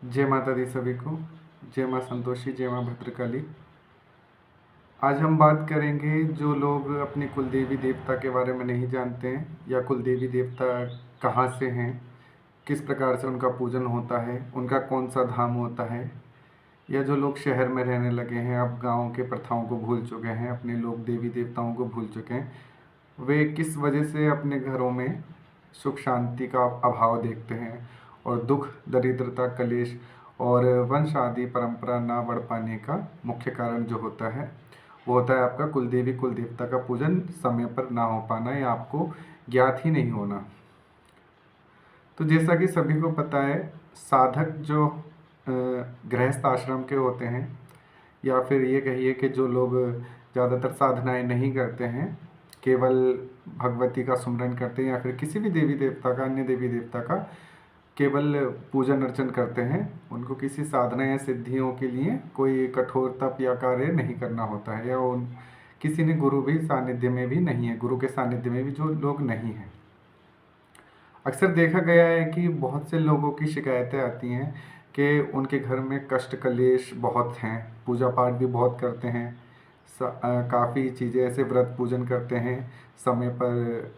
जय माता दी सभी को। जय माँ संतोषी, जय माँ भद्रकाली। आज हम बात करेंगे जो लोग अपने कुल देवी देवता के बारे में नहीं जानते हैं, या कुल देवी देवता कहाँ से हैं, किस प्रकार से उनका पूजन होता है, उनका कौन सा धाम होता है, या जो लोग शहर में रहने लगे हैं, अब गाँव के प्रथाओं को भूल चुके हैं, अपने लोग देवी देवताओं को भूल चुके हैं, वे किस वजह से अपने घरों में सुख शांति का अभाव देखते हैं और दुख, दरिद्रता, कलेश और वंश आदि परंपरा ना बढ़ पाने का मुख्य कारण जो होता है वो होता है आपका कुल देवी कुल देवता का पूजन समय पर ना हो पाना या आपको ज्ञात ही नहीं होना। तो जैसा कि सभी को पता है, साधक जो गृहस्थ आश्रम के होते हैं, या फिर ये कहिए कि जो लोग ज़्यादातर साधनाएं नहीं करते हैं, केवल भगवती का सुमरन करते हैं या फिर किसी भी देवी देवता का, अन्य देवी देवता का केवल पूजन अर्चन करते हैं, उनको किसी साधना या सिद्धियों के लिए कोई कठोर तप या कार्य नहीं करना होता है, या उन किसी ने गुरु भी सानिध्य में भी नहीं है, गुरु के सानिध्य में भी जो लोग नहीं हैं। अक्सर देखा गया है कि बहुत से लोगों की शिकायतें आती हैं कि उनके घर में कष्ट कलेश बहुत हैं, पूजा पाठ भी बहुत करते हैं, काफ़ी चीज़ें ऐसे व्रत पूजन करते हैं, समय पर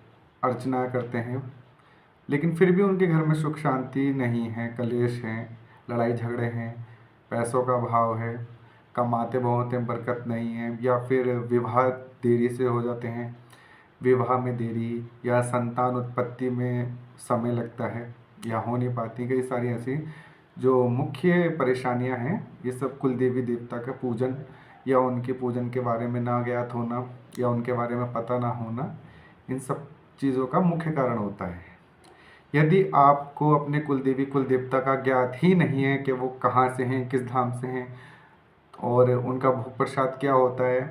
अर्चना करते हैं, लेकिन फिर भी उनके घर में सुख शांति नहीं है, कलेश हैं, लड़ाई झगड़े हैं, पैसों का अभाव है, कमाते बहुत हैं, बरकत नहीं है, या फिर विवाह देरी से हो जाते हैं, विवाह में देरी या संतान उत्पत्ति में समय लगता है या हो नहीं पाती। कई सारी ऐसी जो मुख्य परेशानियां हैं, ये सब कुल देवी देवता का पूजन या उनके पूजन के बारे में ना ज्ञात होना या उनके बारे में पता ना होना, इन सब चीज़ों का मुख्य कारण होता है। यदि आपको अपने कुल देवी कुल देवता का ज्ञात ही नहीं है कि वो कहाँ से हैं, किस धाम से हैं, और उनका भोग प्रसाद क्या होता है,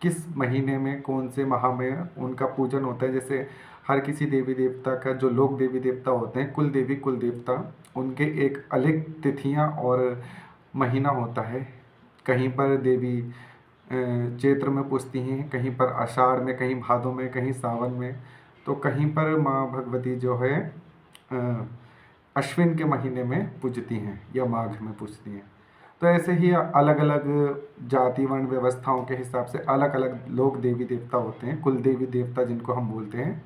किस महीने में कौन से माह में उनका पूजन होता है, जैसे हर किसी देवी देवता का जो लोग देवी देवता होते हैं, कुल देवी कुल देवता, उनके एक अलग तिथियां और महीना होता है। कहीं पर देवी चैत्र में पूजती हैं, कहीं पर आषाढ़ में, कहीं भादों में, कहीं सावन में, तो कहीं पर माँ भगवती जो है अश्विन के महीने में पूजती हैं या माघ में पूजती हैं। तो ऐसे ही अलग अलग जाति वर्ण व्यवस्थाओं के हिसाब से अलग अलग लोग देवी देवता होते हैं, कुल देवी देवता जिनको हम बोलते हैं।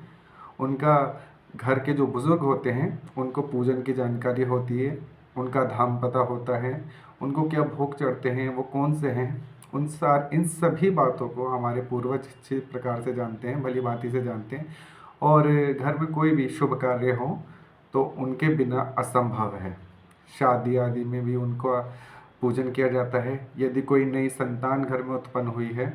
उनका घर के जो बुजुर्ग होते हैं उनको पूजन की जानकारी होती है, उनका धाम पता होता है, उनको क्या भोग चढ़ते हैं, वो कौन से हैं, इन सभी बातों को हमारे पूर्वज अच्छे प्रकार से जानते हैं, भली भांति से जानते हैं। और घर में कोई भी शुभ कार्य हो तो उनके बिना असंभव है। शादी आदि में भी उनका पूजन किया जाता है। यदि कोई नई संतान घर में उत्पन्न हुई है,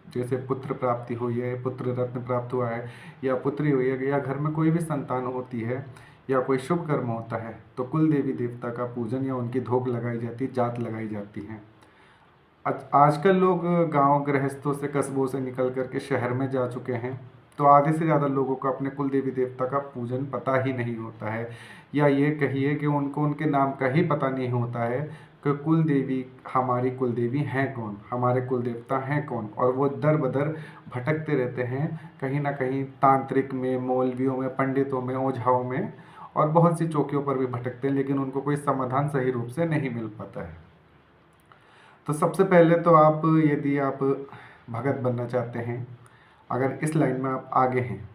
जैसे पुत्र प्राप्ति हुई है, पुत्र रत्न प्राप्त हुआ है, या पुत्री हुई है, या घर में कोई भी संतान होती है, या कोई शुभ कर्म होता है, तो कुल देवी देवता का पूजन या उनकी धोख लगाई जाती, जात लगाई जाती है। आजकल लोग गांव गृहस्थों से, कस्बों से निकल करके शहर में जा चुके हैं, तो आधे से ज़्यादा लोगों को अपने कुल देवी देवता का पूजन पता ही नहीं होता है, या ये कहिए कि उनको उनके नाम का ही पता नहीं होता है कि कुल देवी, हमारी कुल देवी हैं कौन, हमारे कुल देवता हैं कौन। और वो दर बदर भटकते रहते हैं, कहीं ना कहीं तांत्रिक में, मौलवियों में, पंडितों में, ओझाओं में और बहुत सी चौकियों पर भी भटकते हैं, लेकिन उनको कोई समाधान सही रूप से नहीं मिल पाता है। तो सबसे पहले तो आप, यदि आप भगत बनना चाहते हैं, अगर इस लाइन में आप आगे हैं,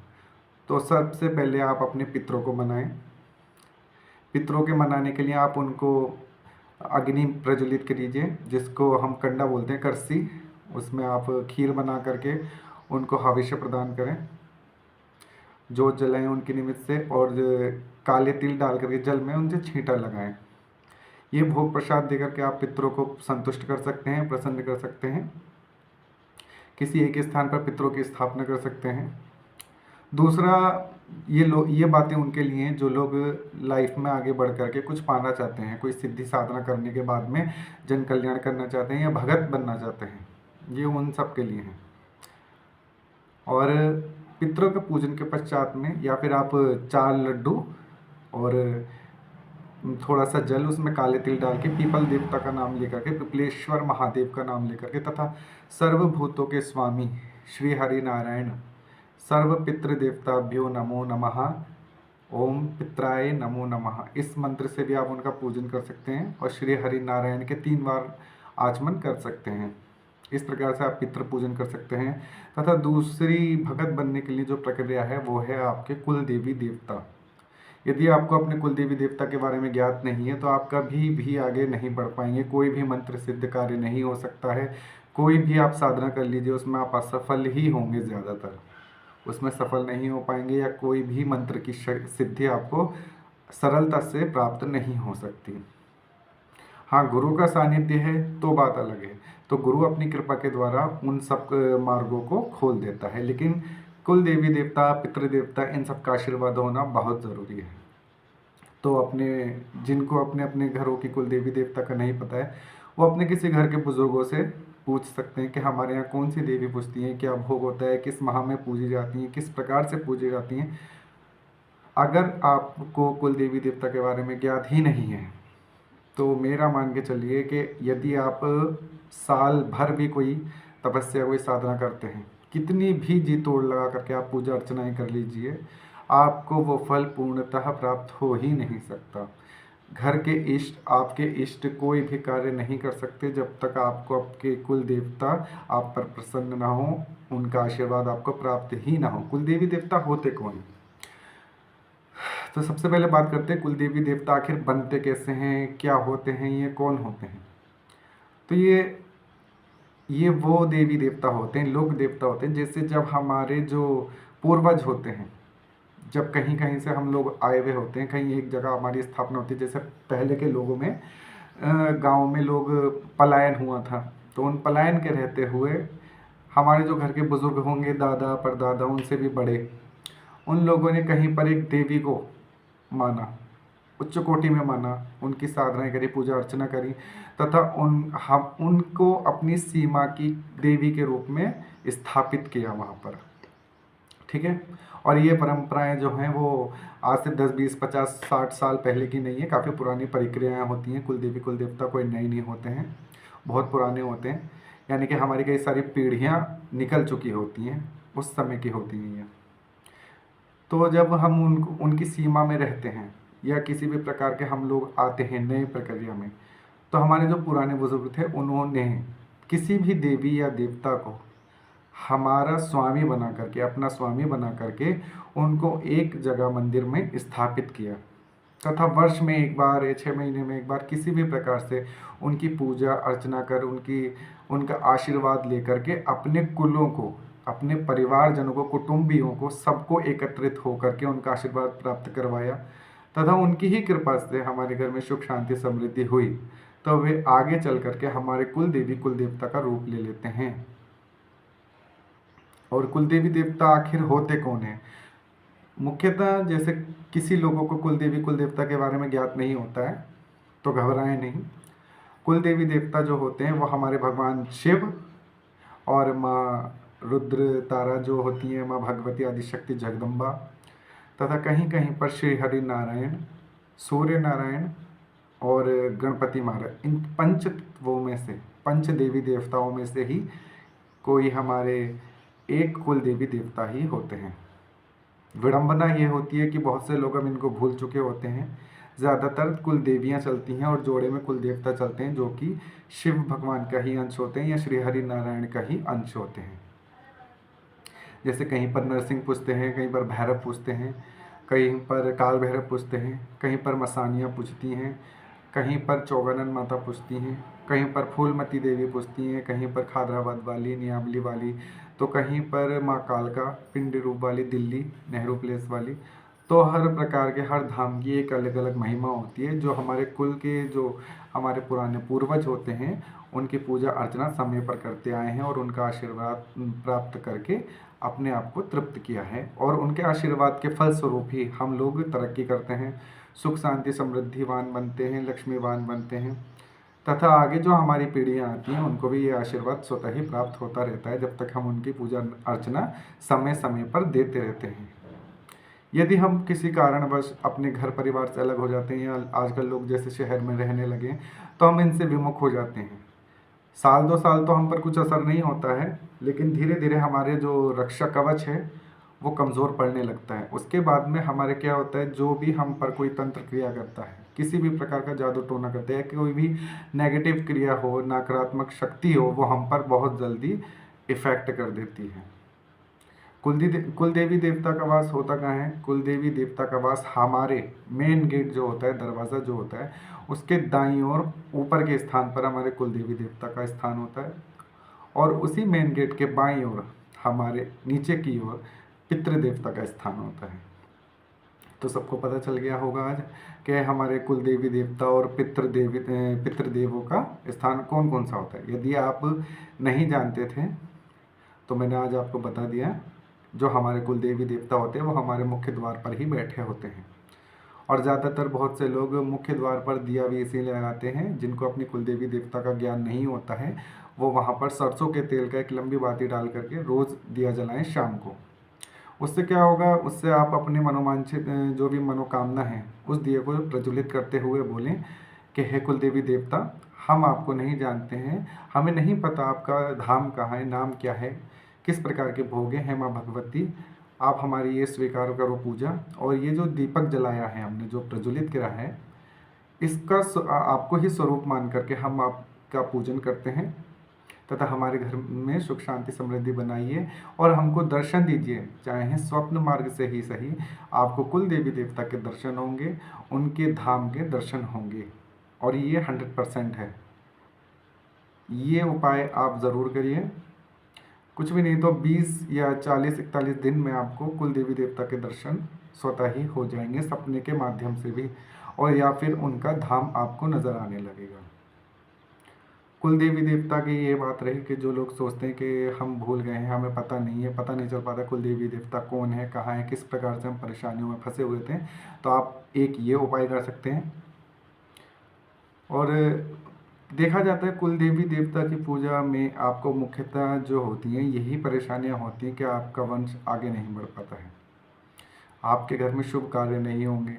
तो सबसे पहले आप अपने पितरों को मनाएं। पितरों के मनाने के लिए आप उनको अग्नि प्रज्वलित करिए, जिसको हम कंडा बोलते हैं, करसी, उसमें आप खीर बना करके उनको हविष्य प्रदान करें, जोत जलाएं उनके निमित्त से, और काले तिल डाल करके जल में उनसे छींटा लगाएं। ये भोग प्रसाद देकर के आप पितरों को संतुष्ट कर सकते हैं, प्रसन्न कर सकते हैं। किसी एक स्थान पर पितरों की स्थापना कर सकते हैं। दूसरा, ये बातें उनके लिए हैं जो लोग लाइफ में आगे बढ़ करके कुछ पाना चाहते हैं, कोई सिद्धि साधना करने के बाद में जन कल्याण करना चाहते हैं या भगत बनना चाहते हैं, ये उन सब के लिए हैं। और पितरों के पूजन के पश्चात में, या फिर आप 4 लड्डू और थोड़ा सा जल, उसमें काले तिल डाल के पीपल देवता का नाम लेकर के, पिपलेश्वर महादेव का नाम लेकर के, तथा सर्वभूतों के स्वामी श्री हरि नारायण सर्व पितृ देवताभ्यो नमो नमः ओम पित्राय नमो नमः, इस मंत्र से भी आप उनका पूजन कर सकते हैं और श्री हरि नारायण के 3 बार आचमन कर सकते हैं। इस प्रकार से आप पितृ पूजन कर सकते हैं। तथा दूसरी भगत बनने के लिए जो प्रक्रिया है वो है आपके कुल देवी देवता। यदि आपको अपने कुल देवी देवता के बारे में ज्ञात नहीं है तो आप कभी भी आगे नहीं बढ़ पाएंगे। कोई भी मंत्र सिद्ध कार्य नहीं हो सकता है। कोई भी आप साधना कर लीजिए, उसमें आप असफल ही होंगे, ज़्यादातर उसमें सफल नहीं हो पाएंगे, या कोई भी मंत्र की सिद्धि आपको सरलता से प्राप्त नहीं हो सकती। हाँ, गुरु का सानिध्य है तो बात अलग है, तो गुरु अपनी कृपा के द्वारा उन सब मार्गों को खोल देता है, लेकिन कुल देवी देवता, पितृदेवता, इन सब का आशीर्वाद होना बहुत ज़रूरी है। तो अपने जिनको अपने अपने घरों की कुल देवी देवता का नहीं पता है, वो अपने किसी घर के बुजुर्गों से पूछ सकते हैं कि हमारे यहाँ कौन सी देवी पूजती हैं, क्या भोग होता है, किस माह में पूजी जाती हैं, किस प्रकार से पूजी जाती हैं। अगर आपको कुल देवी देवता के बारे में ज्ञात ही नहीं है तो मेरा मान के चलिए कि यदि आप साल भर भी कोई तपस्या, कोई साधना करते हैं, कितनी भी जी तोड़ लगा करके आप पूजा अर्चनाएं कर लीजिए, आपको वो फल पूर्णतः प्राप्त हो ही नहीं सकता। घर के इष्ट, आपके इष्ट कोई भी कार्य नहीं कर सकते जब तक आपको आपके कुल देवता आप पर प्रसन्न ना हो, उनका आशीर्वाद आपको प्राप्त ही ना हो। कुल देवी देवता होते कौन? तो सबसे पहले बात करते हैं कुल देवी देवता आखिर बनते कैसे हैं, क्या होते हैं, ये कौन होते हैं। तो ये वो देवी देवता होते हैं, लोक देवता होते हैं। जैसे जब हमारे जो पूर्वज होते हैं, जब कहीं कहीं से हम लोग आए हुए होते हैं, कहीं एक जगह हमारी स्थापना होती है, जैसे पहले के लोगों में गांव में लोग पलायन हुआ था, तो उन पलायन के रहते हुए हमारे जो घर के बुजुर्ग होंगे, दादा परदादा, उनसे भी बड़े, उन लोगों ने कहीं पर एक देवी को माना, उच्च कोटि में माना, उनकी साधनाएं करी, पूजा अर्चना करी, तथा हम उनको अपनी सीमा की देवी के रूप में स्थापित किया वहाँ पर। ठीक है। और ये परंपराएं जो हैं वो आज से 10, 20, 50, 60 साल पहले की नहीं है, काफ़ी पुरानी प्रक्रियाएं होती हैं। कुल देवी कुल देवता कोई नए नहीं होते हैं, बहुत पुराने होते हैं, यानी कि हमारी कई सारी पीढ़ियाँ निकल चुकी होती हैं, उस समय की होती हैं। तो जब हम उनकी सीमा में रहते हैं या किसी भी प्रकार के हम लोग आते हैं नई प्रक्रिया में, तो हमारे जो पुराने बुजुर्ग थे उन्होंने किसी भी देवी या देवता को हमारा स्वामी बना करके, अपना स्वामी बना करके उनको एक जगह मंदिर में स्थापित किया, तथा वर्ष में एक बार या 6 महीने में एक बार किसी भी प्रकार से उनकी पूजा अर्चना कर, उनका आशीर्वाद लेकर के अपने कुलों को, अपने परिवारजनों को, कुटुंबियों को, सबको एकत्रित होकर के उनका आशीर्वाद प्राप्त करवाया, तथा उनकी ही कृपा से हमारे घर में सुख शांति समृद्धि हुई। तो वे आगे चल करके हमारे कुल देवी कुल देवता का रूप ले लेते हैं। और कुल देवी देवता आखिर होते कौन हैं? मुख्यतः जैसे किसी लोगों को कुल देवी कुल देवता के बारे में ज्ञात नहीं होता है तो घबराएं नहीं। कुल देवी देवता जो होते हैं वो हमारे भगवान शिव और माँ रुद्र तारा जो होती हैं, माँ भगवती आदिशक्ति जगदम्बा, तथा कहीं कहीं पर श्री हरि नारायण, सूर्य नारायण और गणपति महाराज, इन पंच तत्वों में से, पंच देवी देवताओं में से ही कोई हमारे एक कुल देवी देवता ही होते हैं। विडंबना ये होती है कि बहुत से लोग अब इनको भूल चुके होते हैं। ज़्यादातर कुल देवियाँ चलती हैं और जोड़े में कुल देवता चलते हैं, जो कि शिव भगवान का ही अंश होते हैं या श्री हरि नारायण का ही अंश होते हैं। जैसे कहीं पर नरसिंह पूजते हैं, कहीं पर भैरव पूजते हैं, कहीं पर काल भैरव पूजते हैं, कहीं पर मसानियाँ पूजती हैं, कहीं पर चौगानन माता पूजती हैं, कहीं पर फूलमती देवी पूजती हैं, कहीं पर खादराबाद वाली, नियामली वाली, तो कहीं पर माँ कालका पिंडी रूप वाली, दिल्ली नेहरू प्लेस वाली। तो हर प्रकार के, हर धाम की एक अलग अलग महिमा होती है। जो हमारे कुल के, जो हमारे पुराने पूर्वज होते हैं, उनकी पूजा अर्चना समय पर करते आए हैं और उनका आशीर्वाद प्राप्त करके अपने आप को तृप्त किया है, और उनके आशीर्वाद के फलस्वरूप ही हम लोग तरक्की करते हैं, सुख शांति समृद्धिवान बनते हैं, लक्ष्मीवान बनते हैं, तथा आगे जो हमारी पीढ़ियाँ आती हैं उनको भी ये आशीर्वाद स्वतः ही प्राप्त होता रहता है, जब तक हम उनकी पूजा अर्चना समय समय पर देते रहते हैं। यदि हम किसी कारणवश अपने घर परिवार से अलग हो जाते हैं, या आजकल लोग जैसे शहर में रहने लगे, तो हम इनसे विमुख हो जाते हैं। साल 2 साल तो हम पर कुछ असर नहीं होता है, लेकिन धीरे धीरे हमारे जो रक्षा कवच है वो कमज़ोर पड़ने लगता है। उसके बाद में हमारे क्या होता है, जो भी हम पर कोई तंत्र क्रिया करता है, किसी भी प्रकार का जादू टोना करते हैं, कोई भी नेगेटिव क्रिया हो, नकारात्मक शक्ति हो, वो हम पर बहुत जल्दी इफ़ेक्ट कर देती है। कुल देवी देवता का वास होता कहाँ है? कुल देवी देवता का वास हमारे मेन गेट जो होता है, दरवाज़ा जो होता है, उसके दाईं ओर ऊपर के स्थान पर हमारे कुल देवी देवता का स्थान होता है, और उसी मेन गेट के बाईं ओर हमारे नीचे की ओर पितृ देवता का स्थान होता है। तो सबको पता चल गया होगा आज कि हमारे कुल देवी देवता और पितृदेवों का स्थान कौन कौन सा होता है। यदि आप नहीं जानते थे तो मैंने आज आपको बता दिया। जो हमारे कुल देवी देवता होते हैं वो हमारे मुख्य द्वार पर ही बैठे होते हैं, और ज़्यादातर बहुत से लोग मुख्य द्वार पर दिया भी इसीलिए लगाते हैं, जिनको अपनी कुल देवी देवता का ज्ञान नहीं होता है, वो वहाँ पर सरसों के तेल का एक लंबी बाती डाल करके रोज़ दिया जलाएं शाम को। उससे क्या होगा, उससे आप अपने मनोवांछित जो भी मनोकामना है उस दिए को प्रज्वलित करते हुए बोलें कि हे कुल देवी देवता, हम आपको नहीं जानते हैं, हमें नहीं पता आपका धाम कहाँ है, नाम क्या है, किस प्रकार के भोग हैं माँ भगवती, आप हमारी ये स्वीकार करो पूजा। और ये जो दीपक जलाया है हमने, जो प्रज्वलित करा है, इसका आपको ही स्वरूप मान करके हम आपका पूजन करते हैं, तथा हमारे घर में सुख शांति समृद्धि बनाइए और हमको दर्शन दीजिए, चाहे स्वप्न मार्ग से ही सही, आपको कुल देवी देवता के दर्शन होंगे, उनके धाम के दर्शन होंगे, और ये 100% है। ये उपाय आप ज़रूर करिए। कुछ भी नहीं तो 20 या 40-41 दिन में आपको कुल देवी देवता के दर्शन स्वतः ही हो जाएंगे, सपने के माध्यम से भी, और या फिर उनका धाम आपको नज़र आने लगेगा। कुल देवी देवता की ये बात रही कि जो लोग सोचते हैं कि हम भूल गए हैं, हमें पता नहीं है, पता नहीं चल पाता कुल देवी देवता कौन है, कहाँ है, किस प्रकार से हम परेशानियों में फंसे हुए थे, तो आप एक ये उपाय कर सकते हैं। और देखा जाता है कुल देवी देवता की पूजा में आपको मुख्यतः जो होती हैं यही परेशानियां होती हैं कि आपका वंश आगे नहीं बढ़ पाता है, आपके घर में शुभ कार्य नहीं होंगे,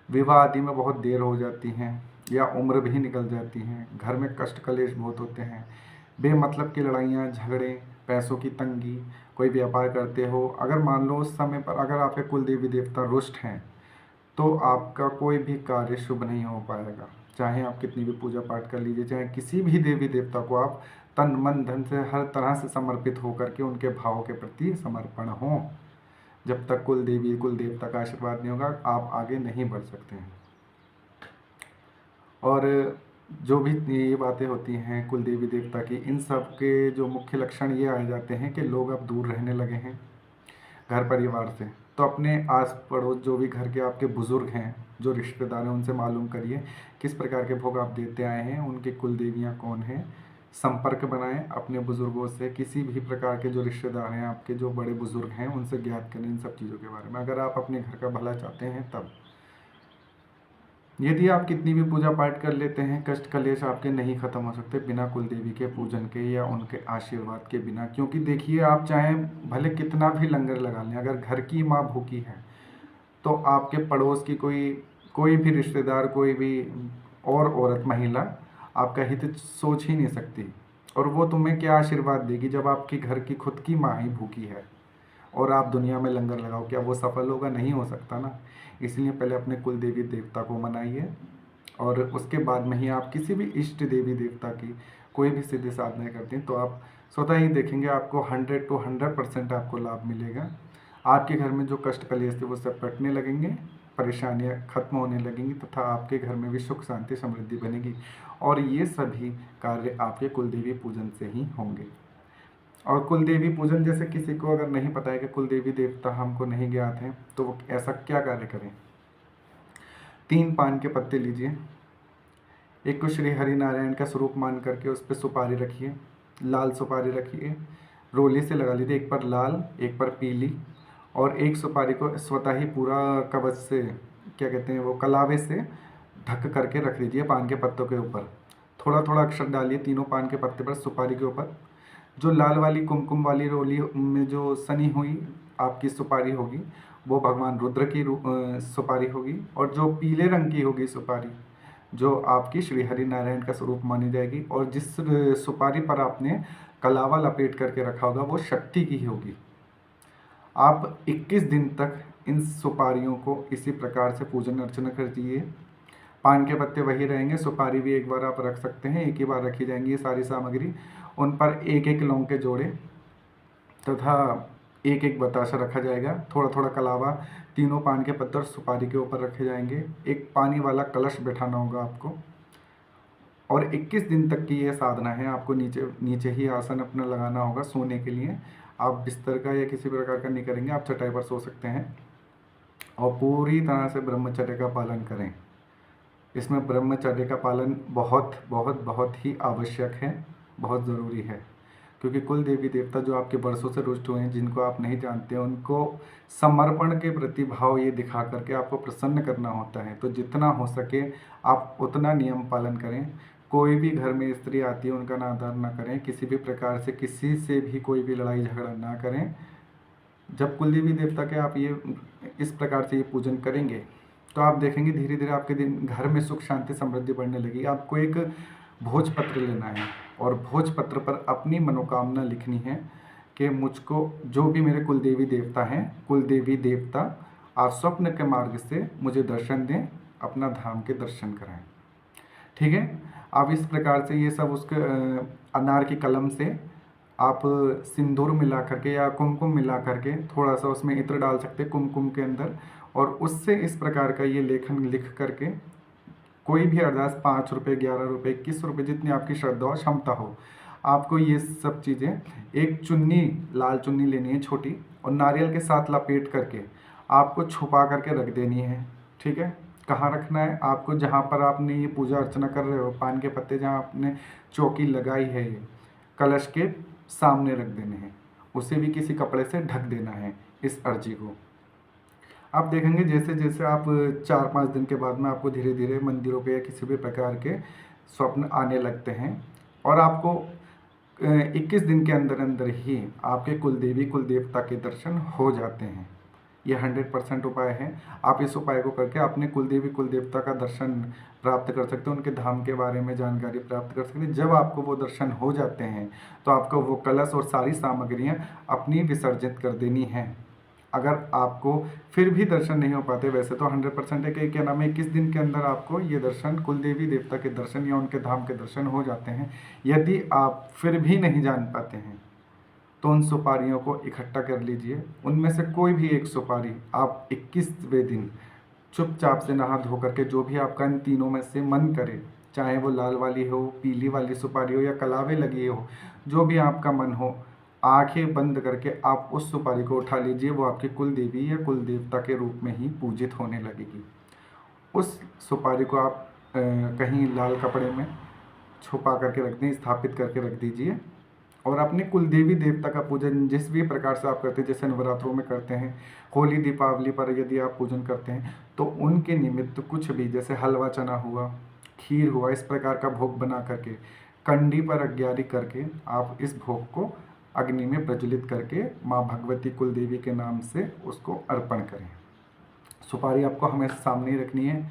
विवाह आदि में बहुत देर हो जाती हैं, या उम्र भी निकल जाती हैं, घर में कष्ट कलेश बहुत होते हैं, बेमतलब की लड़ाइयाँ झगड़े, पैसों की तंगी, कोई व्यापार करते हो, अगर मान लो उस समय पर अगर आपके कुल देवी देवता रुष्ट हैं तो आपका कोई भी कार्य शुभ नहीं हो पाएगा। चाहे आप कितनी भी पूजा पाठ कर लीजिए, चाहे किसी भी देवी देवता को आप तन मन धन से हर तरह से समर्पित होकर के उनके भावों के प्रति समर्पण हो, जब तक कुल देवी कुल देवता का आशीर्वाद नहीं होगा आप आगे नहीं बढ़ सकते हैं। और जो भी ये बातें होती हैं कुल देवी देवता की, इन सब के जो मुख्य लक्षण ये आ जाते हैं कि लोग अब दूर रहने लगे हैं घर परिवार से। तो अपने आस पड़ोस जो भी घर के आपके बुज़ुर्ग हैं, जो रिश्तेदार हैं, उनसे मालूम करिए किस प्रकार के भोग आप देते आए हैं, उनकी कुल देवियाँ कौन हैं, संपर्क बनाएं अपने बुज़ुर्गों से। किसी भी प्रकार के जो रिश्तेदार हैं आपके, जो बड़े बुज़ुर्ग हैं, उनसे ज्ञात करें इन सब चीज़ों के बारे में, अगर आप अपने घर का भला चाहते हैं तब। यदि आप कितनी भी पूजा पाठ कर लेते हैं, कष्ट कलेश आपके नहीं खत्म हो सकते बिना कुल देवी के पूजन के या उनके आशीर्वाद के बिना। क्योंकि देखिए, आप चाहें भले कितना भी लंगर लगा लें, अगर घर की माँ भूखी है तो आपके पड़ोस की कोई भी रिश्तेदार, कोई भी और औरत महिला आपका हित सोच ही नहीं सकती, और वो तुम्हें क्या आशीर्वाद देगी जब आपके घर की खुद की माँ ही भूखी है और आप दुनिया में लंगर लगाओ, क्या वो सफल होगा? नहीं हो सकता ना। इसलिए पहले अपने कुल देवी देवता को मनाइए, और उसके बाद में ही आप किसी भी इष्ट देवी देवता की कोई भी सिद्धि साधना करते हैं तो आप स्वतः ही देखेंगे आपको 100 to 100% आपको लाभ मिलेगा। आपके घर में जो कष्ट कलेश थे वो सब कटने लगेंगे, परेशानियां खत्म होने लगेंगी, तथा आपके घर में भी सुख शांति समृद्धि बनेगी, और ये सभी कार्य आपके कुल देवी पूजन से ही होंगे। और कुल देवी पूजन जैसे किसी को अगर नहीं पता है कि कुल देवी देवता हमको नहीं ज्ञात है, तो वो ऐसा क्या कार्य करें? 3 पान के पत्ते लीजिए, एक को श्री हरि नारायण का स्वरूप मान करके उस पर सुपारी रखिए, लाल सुपारी रखिए, रोली से लगा लीजिए, एक पर लाल एक पर पीली, और एक सुपारी को स्वतः ही पूरा कवच से, क्या कहते हैं वो, कलावे से ढक करके रख दीजिए पान के पत्तों के ऊपर। थोड़ा थोड़ा अक्षर डालिए तीनों पान के पत्ते पर, सुपारी के ऊपर। जो लाल वाली कुमकुम वाली रोली में जो सनी हुई आपकी सुपारी होगी वो भगवान रुद्र की सुपारी होगी, और जो पीले रंग की होगी सुपारी जो आपकी श्री हरि नारायण का स्वरूप मानी जाएगी, और जिस सुपारी पर आपने कलावा लपेट करके रखा होगा वो शक्ति की ही होगी। आप 21 दिन तक इन सुपारियों को इसी प्रकार से पूजन अर्चना कीजिए। पान के पत्ते वही रहेंगे, सुपारी भी एक बार आप रख सकते हैं, एक ही बार रखी जाएंगी ये सारी सामग्री। उन पर एक एक लौंग के जोड़े तथा एक एक बताशा रखा जाएगा। थोड़ा थोड़ा कलावा तीनों पान के पत्ते और सुपारी के ऊपर रखे जाएंगे। एक पानी वाला कलश बैठाना होगा आपको। और 21 दिन तक की ये साधना है। आपको नीचे नीचे ही आसन अपना लगाना होगा सोने के लिए। आप बिस्तर का या किसी प्रकार का नहीं करेंगे, आप चटाई पर सो सकते हैं। और पूरी तरह से ब्रह्मचर्य का पालन करें। इसमें ब्रह्मचर्य का पालन बहुत बहुत बहुत ही आवश्यक है, बहुत ज़रूरी है। क्योंकि कुल देवी देवता जो आपके बरसों से रुष्ट हुए हैं, जिनको आप नहीं जानते, उनको समर्पण के प्रति भाव ये दिखा करके आपको प्रसन्न करना होता है। तो जितना हो सके आप उतना नियम पालन करें। कोई भी घर में स्त्री आती है उनका अनादर ना करें, किसी भी प्रकार से किसी से भी कोई भी लड़ाई झगड़ा ना करें। जब कुल देवी देवता के आप ये इस प्रकार से ये पूजन करेंगे तो आप देखेंगे धीरे धीरे आपके दिन घर में सुख शांति समृद्धि बढ़ने लगी। आपको एक भोजपत्र लेना है और भोजपत्र पर अपनी मनोकामना लिखनी है कि मुझको जो भी मेरे कुल देवी देवता हैं, कुल देवी देवता आप स्वप्न के मार्ग से मुझे दर्शन दें, अपना धाम के दर्शन कराएं। ठीक है, आप इस प्रकार से ये सब उसके अनार की कलम से आप सिंदूर मिला करके या कुमकुम मिला करके थोड़ा सा उसमें इत्र डाल सकते हैं कुमकुम के अंदर, और उससे इस प्रकार का ये लेखन लिख करके कोई भी अरदास 5 रुपये, 11 रुपये, 21 रुपये, जितनी आपकी श्रद्धा और क्षमता हो, आपको ये सब चीज़ें, एक चुन्नी, लाल चुन्नी लेनी है छोटी, और नारियल के साथ लपेट करके आपको छुपा करके रख देनी है। ठीक है, कहाँ रखना है आपको? जहाँ पर आपने ये पूजा अर्चना कर रहे हो, पान के पत्ते जहाँ आपने चौकी लगाई है, ये कलश के सामने रख देने हैं। उसे भी किसी कपड़े से ढक देना है इस अर्जी को। आप देखेंगे जैसे जैसे आप 4-5 दिन के बाद में आपको धीरे धीरे मंदिरों पे या किसी भी प्रकार के स्वप्न आने लगते हैं, और आपको 21 दिन के अंदर अंदर ही आपके कुल देवी कुल देवता के दर्शन हो जाते हैं। ये 100% उपाय है। आप इस उपाय को करके अपने कुल देवी कुल देवता का दर्शन प्राप्त कर सकते हैं, उनके धाम के बारे में जानकारी प्राप्त कर सकते हैं। जब आपको वो दर्शन हो जाते हैं तो आपको वो कलश और सारी सामग्रियाँ अपनी विसर्जित कर देनी है। अगर आपको फिर भी दर्शन नहीं हो पाते, वैसे तो 100% है कि क्या नाम है 21 दिन के अंदर आपको ये दर्शन, कुल देवी देवता के दर्शन या उनके धाम के दर्शन हो जाते हैं। यदि आप फिर भी नहीं जान पाते हैं तो उन सुपारियों को इकट्ठा कर लीजिए। उनमें से कोई भी एक सुपारी आप 21वें दिन चुपचाप से नहा धो करके, जो भी आपका इन तीनों में से मन करे, चाहे वो लाल वाली हो, पीली वाली सुपारी हो या कलावे लगी हो, जो भी आपका मन हो, आंखें बंद करके आप उस सुपारी को उठा लीजिए। वो आपकी कुल देवी या कुल देवता के रूप में ही पूजित होने लगेगी। उस सुपारी को आप कहीं लाल कपड़े में छुपा करके रख दें, स्थापित करके रख दीजिए। और अपने कुल देवी देवता का पूजन जिस भी प्रकार से आप करते हैं, जैसे नवरात्रों में करते हैं, होली दीपावली पर यदि आप पूजन करते हैं तो उनके निमित्त कुछ भी, जैसे हलवा चना हुआ, खीर हुआ, इस प्रकार का भोग बना करके कंडी पर अग्यारी करके आप इस भोग को अग्नि में प्रज्वलित करके माँ भगवती कुल देवी के नाम से उसको अर्पण करें। सुपारी आपको हमेशा सामने ही रखनी है।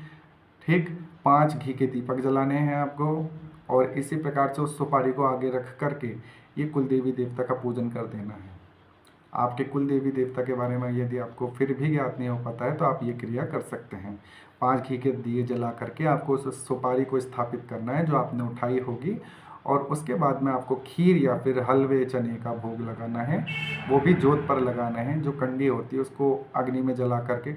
ठीक, 5 घी के दीपक जलाने हैं आपको, और इसी प्रकार से उस सुपारी को आगे रख करके ये कुल देवी देवता का पूजन कर देना है। आपके कुल देवी देवता के बारे में यदि आपको फिर भी ज्ञात नहीं हो पाता है तो आप ये क्रिया कर सकते हैं। 5 घी के दिए जला करके आपको उस सुपारी को स्थापित करना है जो आपने उठाई होगी, और उसके बाद में आपको खीर या फिर हलवे चने का भोग लगाना है। वो भी जोत पर लगाना है। जो कंडी होती है उसको अग्नि में जला करके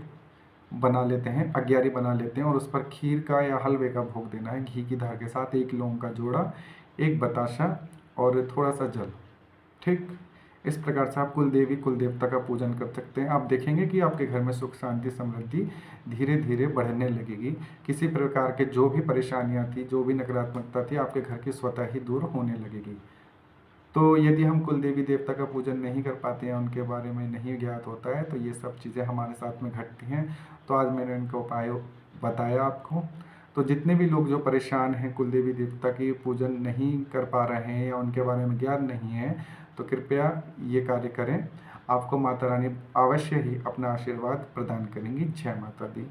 बना लेते हैं, अग्यारी बना लेते हैं, और उस पर खीर का या हलवे का भोग देना है घी की धार के साथ। 1 लौंग का जोड़ा, 1 बताशा और थोड़ा सा जल। ठीक, इस प्रकार से आप कुल देवी कुल देवता का पूजन कर सकते हैं। आप देखेंगे कि आपके घर में सुख शांति समृद्धि धीरे धीरे बढ़ने लगेगी। किसी प्रकार के जो भी परेशानियां थी, जो भी नकारात्मकता थी, आपके घर की स्वतः ही दूर होने लगेगी। तो यदि हम कुल देवी देवता का पूजन नहीं कर पाते हैं, उनके बारे में नहीं ज्ञात होता है, तो ये सब चीज़ें हमारे साथ में घटती हैं। तो आज मैंने इनका उपाय बताया आपको। तो जितने भी लोग जो परेशान हैं, कुल देवी देवता की पूजन नहीं कर पा रहे हैं या उनके बारे में ज्ञान नहीं है, तो कृपया ये कार्य करें। आपको माता रानी अवश्य ही अपना आशीर्वाद प्रदान करेंगी। जय माता दी।